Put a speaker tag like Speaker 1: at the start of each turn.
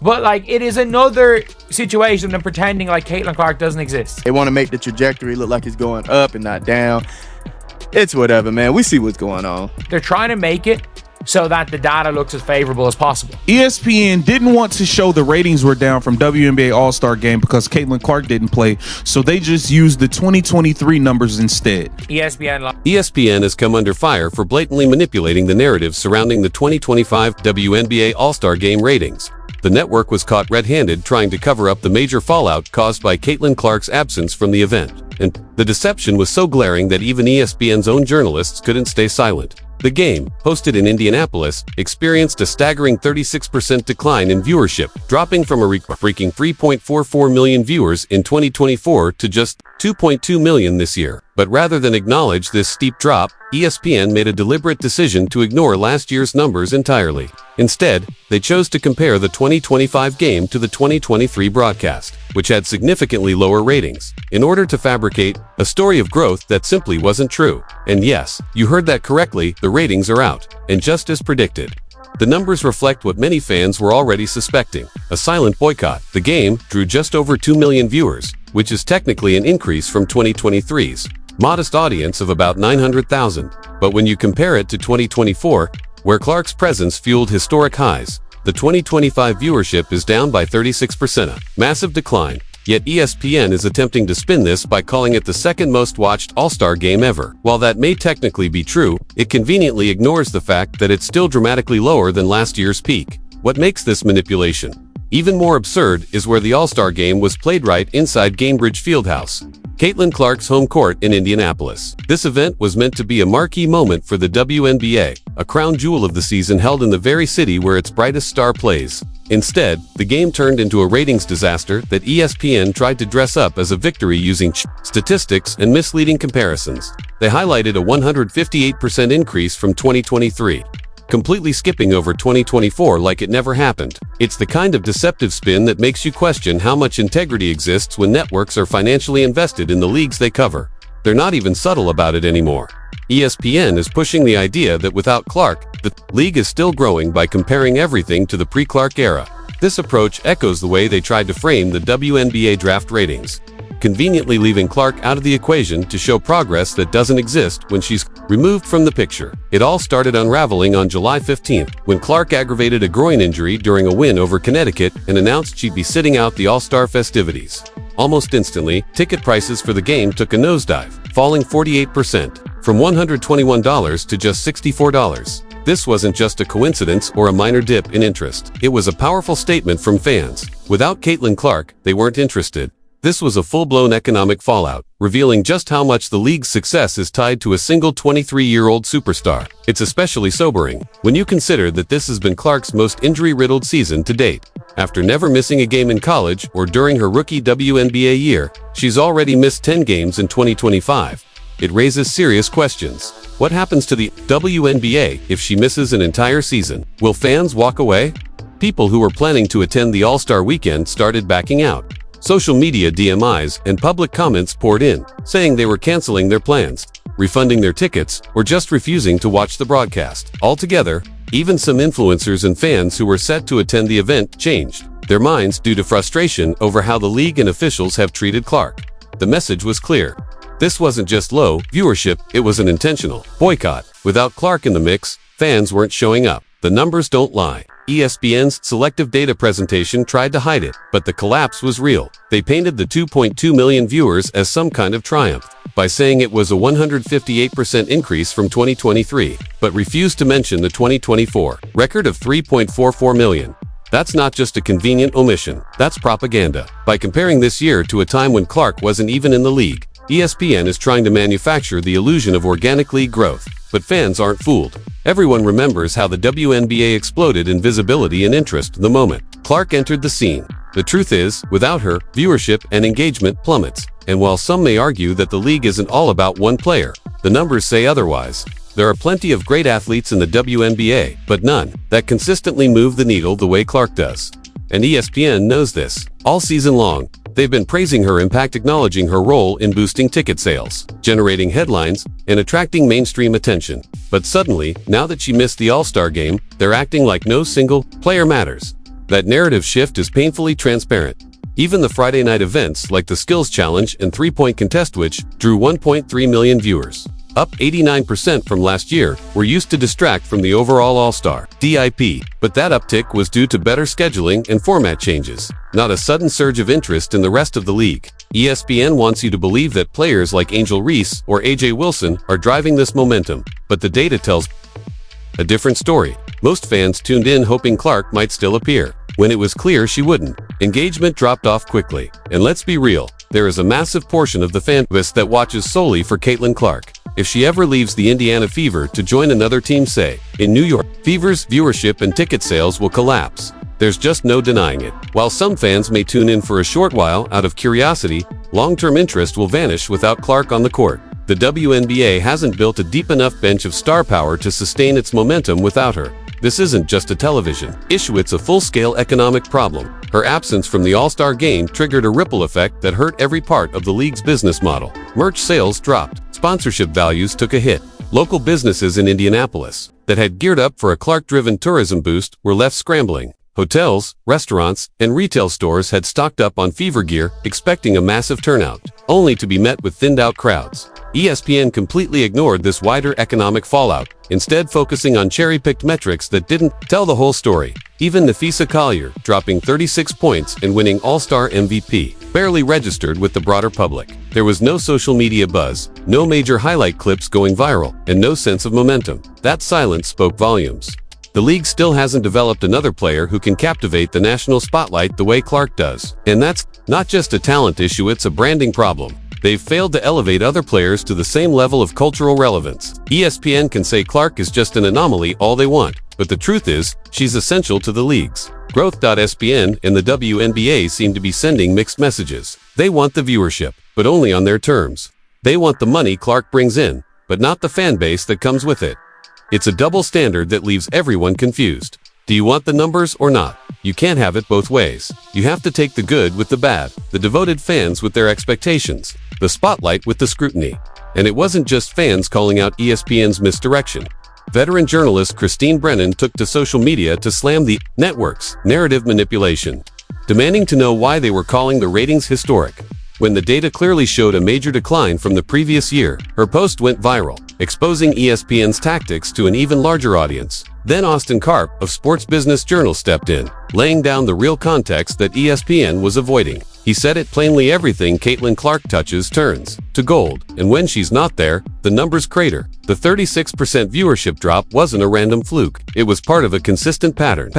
Speaker 1: But, like, it is another situation than pretending like Caitlin Clark doesn't exist.
Speaker 2: They want to make the trajectory look like it's going up and not down. It's whatever, man. We see what's going on.
Speaker 1: They're trying to make it so that the data looks as favorable as possible.
Speaker 3: ESPN didn't want to show the ratings were down from WNBA All-Star game because Caitlin Clark didn't play, so they just used the 2023 numbers instead.
Speaker 4: ESPN has come under fire for blatantly manipulating the narrative surrounding the 2025 WNBA All-Star game ratings. The network was caught red-handed trying to cover up the major fallout caused by Caitlin Clark's absence from the event. And the deception was so glaring that even ESPN's own journalists couldn't stay silent. The game, hosted in Indianapolis, experienced a staggering 36% decline in viewership, dropping from a freaking 3.44 million viewers in 2024 to just 2.2 million this year. But rather than acknowledge this steep drop, ESPN made a deliberate decision to ignore last year's numbers entirely. Instead, they chose to compare the 2025 game to the 2023 broadcast, which had significantly lower ratings, in order to fabricate a story of growth that simply wasn't true. And yes, you heard that correctly, the ratings are out, and just as predicted. The numbers reflect what many fans were already suspecting: a silent boycott. The game drew just over 2 million viewers, which is technically an increase from 2023's modest audience of about 900,000. But when you compare it to 2024, where Clark's presence fueled historic highs, the 2025 viewership is down by 36%, a massive decline. Yet ESPN is attempting to spin this by calling it the second most watched All-Star game ever. While that may technically be true, it conveniently ignores the fact that it's still dramatically lower than last year's peak. What makes this manipulation even more absurd is where the All-Star game was played right inside Gainbridge Fieldhouse, Caitlin Clark's home court in Indianapolis. This event was meant to be a marquee moment for the WNBA, a crown jewel of the season held in the very city where its brightest star plays. Instead, the game turned into a ratings disaster that ESPN tried to dress up as a victory using statistics and misleading comparisons. They highlighted a 158% increase from 2023, completely skipping over 2024 like it never happened. It's the kind of deceptive spin that makes you question how much integrity exists when networks are financially invested in the leagues they cover. They're not even subtle about it anymore. ESPN is pushing the idea that without Clark, the league is still growing by comparing everything to the pre-Clark era. This approach echoes the way they tried to frame the WNBA draft ratings, conveniently leaving Clark out of the equation to show progress that doesn't exist when she's removed from the picture. It all started unraveling on July 15th, when Clark aggravated a groin injury during a win over Connecticut and announced she'd be sitting out the All-Star festivities. Almost instantly, ticket prices for the game took a nosedive, falling 48%, from $121 to just $64. This wasn't just a coincidence or a minor dip in interest. It was a powerful statement from fans. Without Caitlin Clark, they weren't interested. This was a full-blown economic fallout, revealing just how much the league's success is tied to a single 23-year-old superstar. It's especially sobering when you consider that this has been Clark's most injury-riddled season to date. After never missing a game in college or during her rookie WNBA year, she's already missed 10 games in 2025. It raises serious questions. What happens to the WNBA if she misses an entire season? Will fans walk away? People who were planning to attend the All-Star weekend started backing out. Social media DMIs and public comments poured in, saying they were canceling their plans, refunding their tickets, or just refusing to watch the broadcast. Altogether, even some influencers and fans who were set to attend the event changed their minds due to frustration over how the league and officials have treated Clark. The message was clear. This wasn't just low viewership, it was an intentional boycott. Without Clark in the mix, fans weren't showing up. The numbers don't lie. ESPN's selective data presentation tried to hide it, but the collapse was real. They painted the 2.2 million viewers as some kind of triumph by saying it was a 158% increase from 2023, but refused to mention the 2024 record of 3.44 million. That's not just a convenient omission, that's propaganda. By comparing this year to a time when Clark wasn't even in the league, ESPN is trying to manufacture the illusion of organic league growth. But fans aren't fooled. Everyone remembers how the WNBA exploded in visibility and interest the moment Clark entered the scene. The truth is, without her, viewership and engagement plummets. And while some may argue that the league isn't all about one player, the numbers say otherwise. There are plenty of great athletes in the WNBA, but none that consistently move the needle the way Clark does. And ESPN knows this. All season long, they've been praising her impact, acknowledging her role in boosting ticket sales, generating headlines, and attracting mainstream attention. But suddenly, now that she missed the All-Star game, they're acting like no single player matters. That narrative shift is painfully transparent. Even the Friday night events like the Skills Challenge and Three-Point Contest, which drew 1.3 million viewers, up 89% from last year, were used to distract from the overall All-Star (DIP). But that uptick was due to better scheduling and format changes, not a sudden surge of interest in the rest of the league. ESPN wants you to believe that players like Angel Reese or AJ Wilson are driving this momentum, but the data tells a different story. Most fans tuned in hoping Clark might still appear. When it was clear she wouldn't, engagement dropped off quickly. And let's be real, there is a massive portion of the fan base that watches solely for Caitlin Clark. If she ever leaves the Indiana Fever to join another team, say, in New York, Fever's viewership and ticket sales will collapse. There's just no denying it. While some fans may tune in for a short while out of curiosity, long-term interest will vanish without Clark on the court. The WNBA hasn't built a deep enough bench of star power to sustain its momentum without her. This isn't just a television issue, it's a full-scale economic problem. Her absence from the All-Star game triggered a ripple effect that hurt every part of the league's business model. Merch sales dropped. Sponsorship values took a hit. Local businesses in Indianapolis that had geared up for a Clark-driven tourism boost were left scrambling. Hotels, restaurants, and retail stores had stocked up on Fever gear, expecting a massive turnout, only to be met with thinned-out crowds. ESPN completely ignored this wider economic fallout, instead focusing on cherry-picked metrics that didn't tell the whole story. Even Nafisa Collier, dropping 36 points and winning All-Star MVP, barely registered with the broader public. There was no social media buzz, no major highlight clips going viral, and no sense of momentum. That silence spoke volumes. The league still hasn't developed another player who can captivate the national spotlight the way Clark does. And that's not just a talent issue, it's a branding problem. They've failed to elevate other players to the same level of cultural relevance. ESPN can say Clark is just an anomaly all they want, but the truth is, she's essential to the league's growth. ESPN and the WNBA seem to be sending mixed messages. They want the viewership, but only on their terms. They want the money Clark brings in, but not the fan base that comes with it. It's a double standard that leaves everyone confused. Do you want the numbers or not? You can't have it both ways. You have to take the good with the bad, the devoted fans with their expectations, the spotlight with the scrutiny. And it wasn't just fans calling out ESPN's misdirection. Veteran journalist Christine Brennan took to social media to slam the network's narrative manipulation, demanding to know why they were calling the ratings historic, when the data clearly showed a major decline from the previous year. Her post went viral, exposing ESPN's tactics to an even larger audience. Then Austin Karp of Sports Business Journal stepped in, laying down the real context that ESPN was avoiding. He said it plainly: everything Caitlin Clark touches turns to gold, and when she's not there, the numbers crater. The 36% viewership drop wasn't a random fluke. It was part of a consistent pattern.